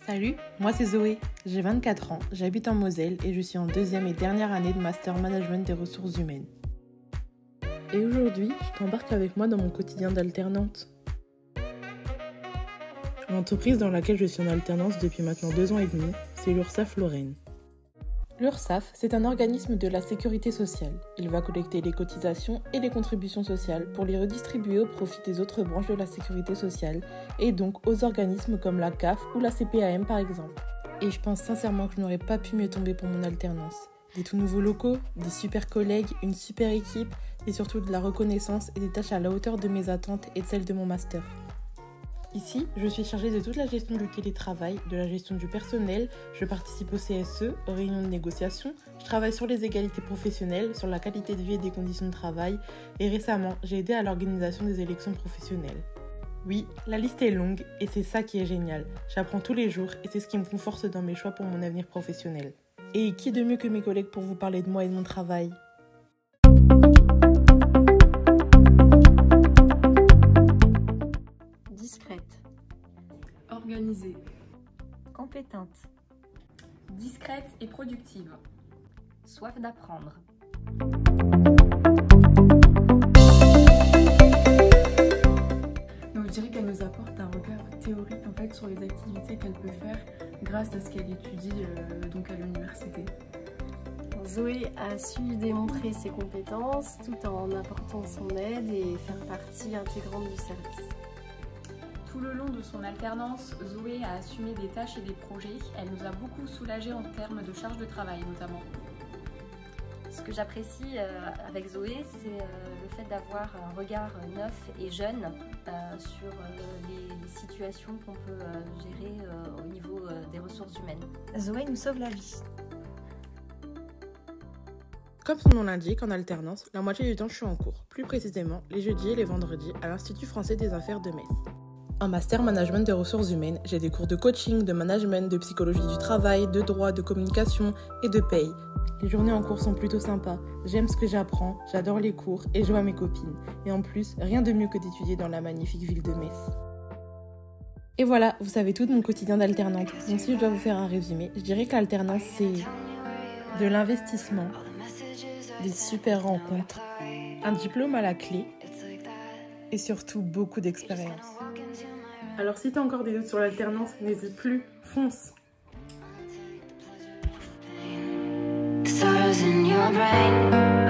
Salut, moi c'est Zoé, j'ai 24 ans, j'habite en Moselle et je suis en deuxième et dernière année de Master Management des ressources humaines. Et aujourd'hui, je t'embarque avec moi dans mon quotidien d'alternante. L'entreprise dans laquelle je suis en alternance depuis maintenant 2 ans et demi, c'est l'URSSAF Lorraine. L'URSSAF, c'est un organisme de la sécurité sociale. Il va collecter les cotisations et les contributions sociales pour les redistribuer au profit des autres branches de la sécurité sociale et donc aux organismes comme la CAF ou la CPAM par exemple. Et je pense sincèrement que je n'aurais pas pu mieux tomber pour mon alternance. Des tout nouveaux locaux, des super collègues, une super équipe et surtout de la reconnaissance et des tâches à la hauteur de mes attentes et de celles de mon master. Ici, je suis chargée de toute la gestion du télétravail, de la gestion du personnel, je participe au CSE, aux réunions de négociation, je travaille sur les égalités professionnelles, sur la qualité de vie et des conditions de travail, et récemment, j'ai aidé à l'organisation des élections professionnelles. Oui, la liste est longue, et c'est ça qui est génial. J'apprends tous les jours, et c'est ce qui me conforte dans mes choix pour mon avenir professionnel. Et qui de mieux que mes collègues pour vous parler de moi et de mon travail ? Discrète, organisée, compétente, discrète et productive, soif d'apprendre. Donc je dirais qu'elle nous apporte un regard théorique en fait sur les activités qu'elle peut faire grâce à ce qu'elle étudie donc à l'université. Zoé a su démontrer ses compétences tout en apportant son aide et faire partie intégrante du service. Tout le long de son alternance, Zoé a assumé des tâches et des projets. Elle nous a beaucoup soulagés en termes de charge de travail notamment. Ce que j'apprécie avec Zoé, c'est le fait d'avoir un regard neuf et jeune sur les situations qu'on peut gérer au niveau des ressources humaines. Zoé nous sauve la vie. Comme son nom l'indique, en alternance, la moitié du temps je suis en cours, plus précisément les jeudis et les vendredis à l'Institut français des affaires de Metz. En master management des ressources humaines, j'ai des cours de coaching, de management, de psychologie du travail, de droit, de communication et de paye. Les journées en cours sont plutôt sympas, j'aime ce que j'apprends, j'adore les cours et je vois mes copines. Et en plus, rien de mieux que d'étudier dans la magnifique ville de Metz. Et voilà, vous savez tout de mon quotidien d'alternante. Donc si je dois vous faire un résumé, je dirais que l'alternance c'est de l'investissement, des super rencontres, un diplôme à la clé et surtout beaucoup d'expérience. Alors si t'as encore des doutes sur l'alternance, n'hésite plus, fonce! Stars in your brain.